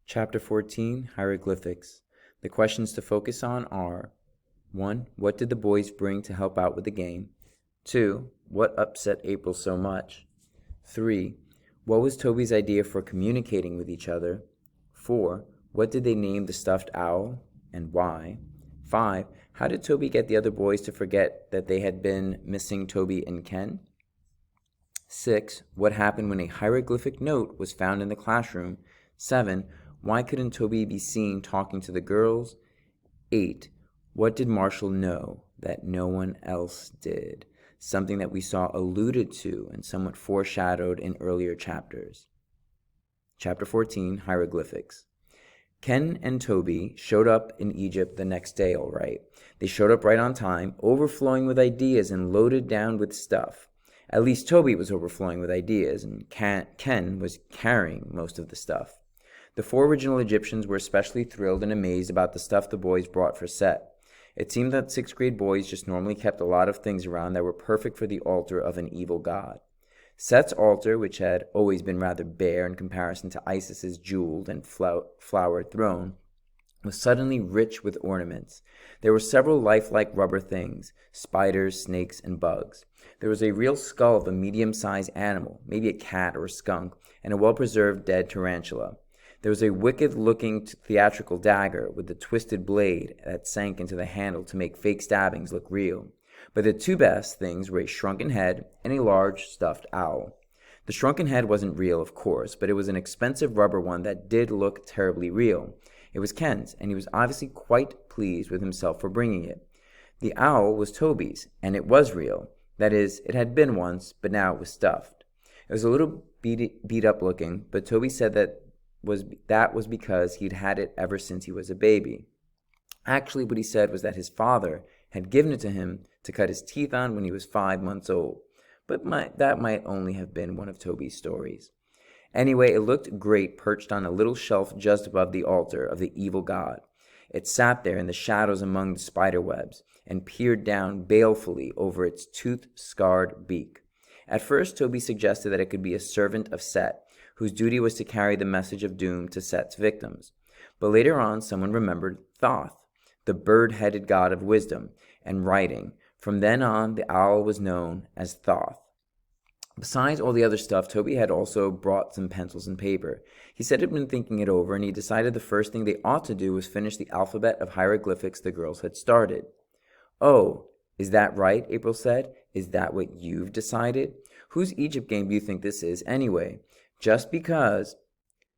Chapter 14, Hieroglyphics. The questions to focus on are 1. What did the boys bring to help out with the game? 2. What upset April so much? 3. What was Toby's idea for communicating with each other? 4. What did they name the stuffed owl, and why? 5. How did Toby get the other boys to forget that they had been missing Toby and Ken? 6. What happened when a hieroglyphic note was found in the classroom? 7. Why couldn't Toby be seen talking to the girls? 8. What did Marshall know that no one else did? Something that we saw alluded to and somewhat foreshadowed in earlier chapters. Chapter 14, Hieroglyphics. Ken and Toby showed up in Egypt the next day, all right. They showed up right on time, overflowing with ideas and loaded down with stuff. At least Toby was overflowing with ideas, and Ken was carrying most of the stuff. The 4 original Egyptians were especially thrilled and amazed about the stuff the boys brought for Set. It seemed that 6th grade boys just normally kept a lot of things around that were perfect for the altar of an evil god. Set's altar, which had always been rather bare in comparison to Isis's jeweled and flowered throne, was suddenly rich with ornaments. There were several lifelike rubber things, spiders, snakes, and bugs. There was a real skull of a medium-sized animal, maybe a cat or a skunk, and a well-preserved dead tarantula. There was a wicked-looking theatrical dagger with a twisted blade that sank into the handle to make fake stabbings look real. But the 2 best things were a shrunken head and a large stuffed owl. The shrunken head wasn't real, of course, but it was an expensive rubber one that did look terribly real. It was Ken's, and he was obviously quite pleased with himself for bringing it. The owl was Toby's, and it was real. That is, it had been once, but now it was stuffed. It was a little beat up looking, but Toby said that was because he'd had it ever since he was a baby. Actually, what he said was that his father had given it to him to cut his teeth on when he was 5 months old, but that might only have been one of Toby's stories. Anyway, it looked great perched on a little shelf just above the altar of the evil god. It sat there in the shadows among the spider webs and peered down balefully over its tooth-scarred beak. At first, Toby suggested that it could be a servant of Set, whose duty was to carry the message of doom to Set's victims. But later on, someone remembered Thoth, the bird-headed god of wisdom and writing. From then on, the owl was known as Thoth. Besides all the other stuff, Toby had also brought some pencils and paper. He said he'd been thinking it over, and he decided the first thing they ought to do was finish the alphabet of hieroglyphics the girls had started. "Oh, is that right?" April said. "Is that what you've decided? Whose Egypt game do you think this is, anyway? Just because—"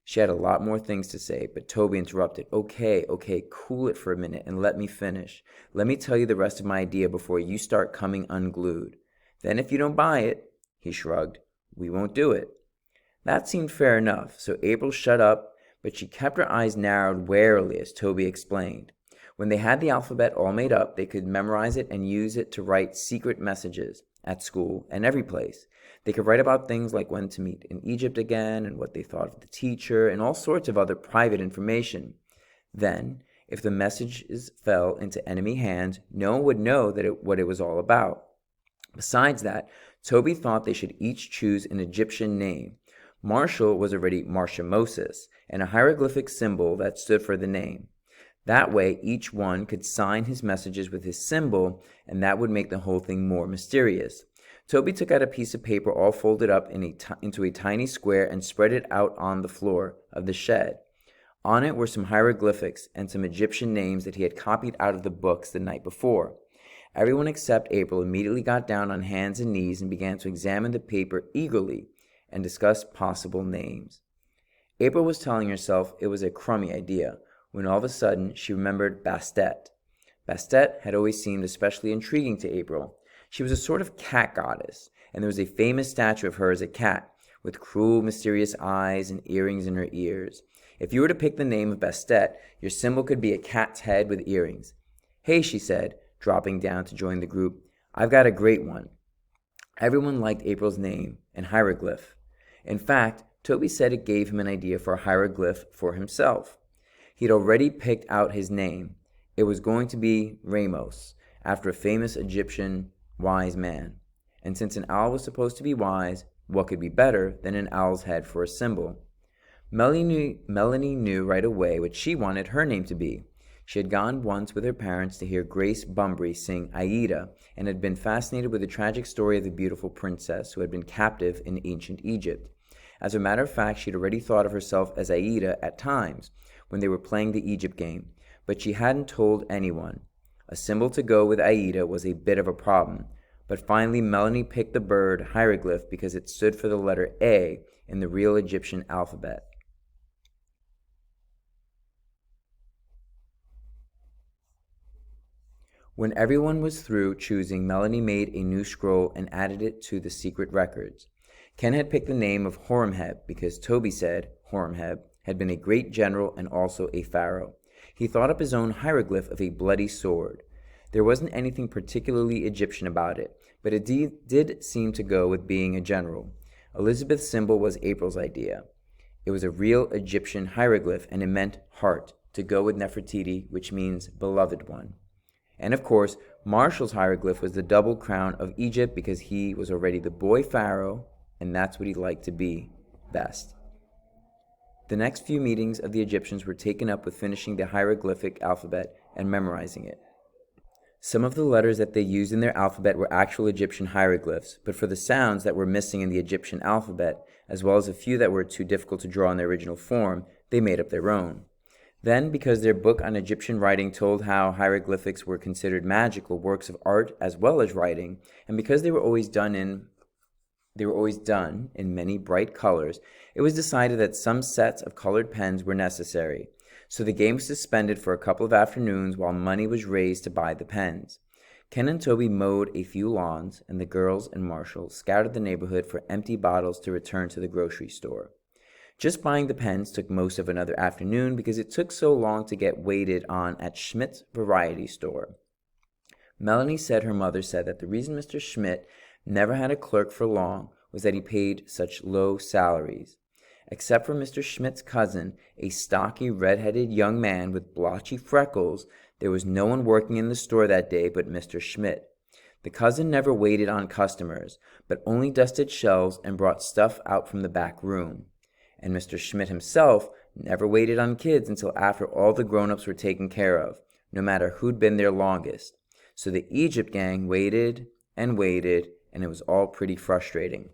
She had a lot more things to say, but Toby interrupted. Okay, cool it for a minute and let me finish. Let me tell you the rest of my idea before you start coming unglued. Then if you don't buy it," he shrugged, "we won't do it." That seemed fair enough, so April shut up, but she kept her eyes narrowed warily as Toby explained. When they had the alphabet all made up, they could memorize it and use it to write secret messages at school and every place. They could write about things like when to meet in Egypt again and what they thought of the teacher and all sorts of other private information. Then, if the messages fell into enemy hands, no one would know what it was all about. Besides that, Toby thought they should each choose an Egyptian name. Marshall was already Marshamosis, and a hieroglyphic symbol that stood for the name. That way, each one could sign his messages with his symbol, and that would make the whole thing more mysterious. Toby took out a piece of paper all folded up into a tiny square and spread it out on the floor of the shed. On it were some hieroglyphics and some Egyptian names that he had copied out of the books the night before. Everyone except April immediately got down on hands and knees and began to examine the paper eagerly and discuss possible names. April was telling herself it was a crummy idea, when all of a sudden she remembered Bastet. Bastet had always seemed especially intriguing to April. She was a sort of cat goddess, and there was a famous statue of her as a cat, with cruel, mysterious eyes and earrings in her ears. If you were to pick the name of Bastet, your symbol could be a cat's head with earrings. "Hey," she said, dropping down to join the group, "I've got a great one." Everyone liked April's name and hieroglyph. In fact, Toby said it gave him an idea for a hieroglyph for himself. He'd already picked out his name. It was going to be Ramos, after a famous Egyptian wise man. And since an owl was supposed to be wise, what could be better than an owl's head for a symbol? Melanie knew right away what she wanted her name to be. She had gone once with her parents to hear Grace Bumbry sing Aida and had been fascinated with the tragic story of the beautiful princess who had been captive in ancient Egypt. As a matter of fact, she had already thought of herself as Aida at times when they were playing the Egypt game, but she hadn't told anyone. A symbol to go with Aida was a bit of a problem, but finally Melanie picked the bird hieroglyph because it stood for the letter A in the real Egyptian alphabet. When everyone was through choosing, Melanie made a new scroll and added it to the secret records. Ken had picked the name of Horemheb because Toby said Horemheb had been a great general and also a pharaoh. He thought up his own hieroglyph of a bloody sword. There wasn't anything particularly Egyptian about it, but it did seem to go with being a general. Elizabeth's symbol was April's idea. It was a real Egyptian hieroglyph, and it meant heart, to go with Nefertiti, which means beloved one. And of course, Marshall's hieroglyph was the double crown of Egypt because he was already the boy pharaoh, and that's what he liked to be best. The next few meetings of the Egyptians were taken up with finishing the hieroglyphic alphabet and memorizing it. Some of the letters that they used in their alphabet were actual Egyptian hieroglyphs, but for the sounds that were missing in the Egyptian alphabet, as well as a few that were too difficult to draw in their original form, they made up their own. Then, because their book on Egyptian writing told how hieroglyphics were considered magical works of art as well as writing, and because they were always done in many bright colors, it was decided that some sets of colored pens were necessary. So the game was suspended for a couple of afternoons while money was raised to buy the pens. Ken and Toby mowed a few lawns, and the girls and Marshall scouted the neighborhood for empty bottles to return to the grocery store. Just buying the pens took most of another afternoon because it took so long to get waited on at Schmidt's variety store. Melanie said her mother said that the reason Mr. Schmidt never had a clerk for long was that he paid such low salaries. Except for Mr. Schmidt's cousin, a stocky, red-headed young man with blotchy freckles, there was no one working in the store that day but Mr. Schmidt. The cousin never waited on customers, but only dusted shelves and brought stuff out from the back room. And Mr. Schmidt himself never waited on kids until after all the grown-ups were taken care of, no matter who'd been there longest. So the Egypt gang waited, and it was all pretty frustrating.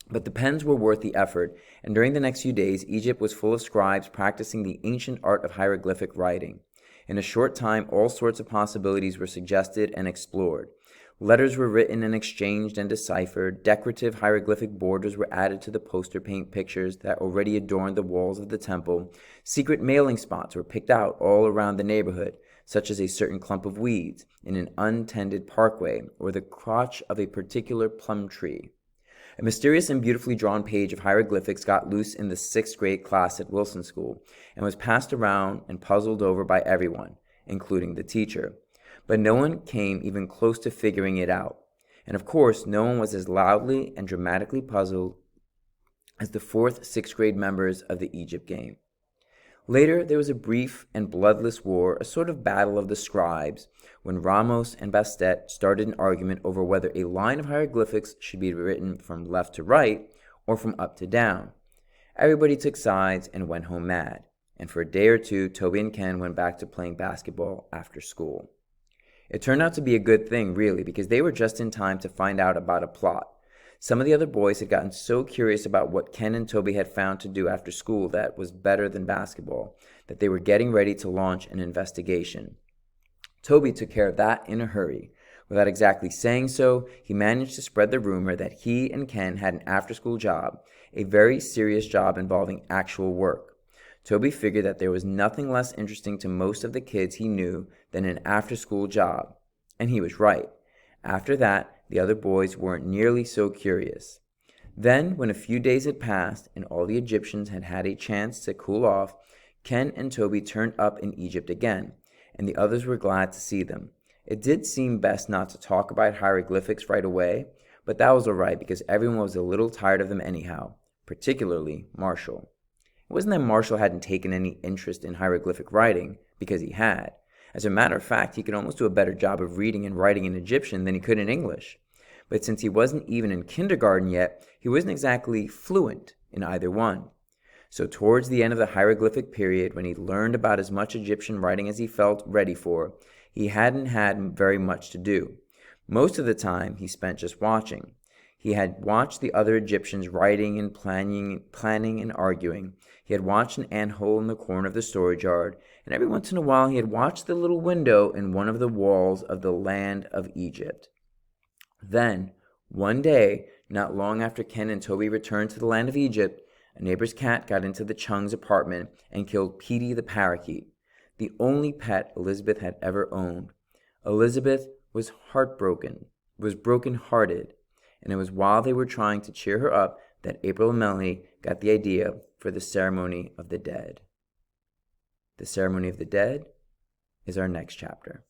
But the pens were worth the effort, and during the next few days, Egypt was full of scribes practicing the ancient art of hieroglyphic writing. In a short time, all sorts of possibilities were suggested and explored. Letters were written and exchanged and deciphered. Decorative hieroglyphic borders were added to the poster paint pictures that already adorned the walls of the temple. Secret mailing spots were picked out all around the neighborhood, such as a certain clump of weeds in an untended parkway or the crotch of a particular plum tree. A mysterious and beautifully drawn page of hieroglyphics got loose in the 6th grade class at Wilson School and was passed around and puzzled over by everyone, including the teacher. But no one came even close to figuring it out. And of course, no one was as loudly and dramatically puzzled as the 4th, 6th grade members of the Egypt game. Later, there was a brief and bloodless war, a sort of battle of the scribes, when Ramos and Bastet started an argument over whether a line of hieroglyphics should be written from left to right or from up to down. Everybody took sides and went home mad. And for a day or two, Toby and Ken went back to playing basketball after school. It turned out to be a good thing, really, because they were just in time to find out about a plot. Some of the other boys had gotten so curious about what Ken and Toby had found to do after school that was better than basketball, that they were getting ready to launch an investigation. Toby took care of that in a hurry. Without exactly saying so, he managed to spread the rumor that he and Ken had an after-school job, a very serious job involving actual work. Toby figured that there was nothing less interesting to most of the kids he knew than an after-school job, and he was right. After that, the other boys weren't nearly so curious. Then, when a few days had passed and all the Egyptians had had a chance to cool off, Ken and Toby turned up in Egypt again, and the others were glad to see them. It did seem best not to talk about hieroglyphics right away, but that was all right because everyone was a little tired of them anyhow, particularly Marshall. It wasn't that Marshall hadn't taken any interest in hieroglyphic writing, because he had. As a matter of fact, he could almost do a better job of reading and writing in Egyptian than he could in English. But since he wasn't even in kindergarten yet, he wasn't exactly fluent in either one. So towards the end of the hieroglyphic period, when he learned about as much Egyptian writing as he felt ready for, he hadn't had very much to do. Most of the time he spent just watching. He had watched the other Egyptians writing and planning and arguing. He had watched an anthole in the corner of the storage yard, and every once in a while he had watched the little window in one of the walls of the land of Egypt. Then, one day, not long after Ken and Toby returned to the land of Egypt, a neighbor's cat got into the Chung's apartment and killed Petey the parakeet, the only pet Elizabeth had ever owned. Elizabeth was broken-hearted, and it was while they were trying to cheer her up that April and Melanie got the idea for the ceremony of the dead. The ceremony of the dead is our next chapter.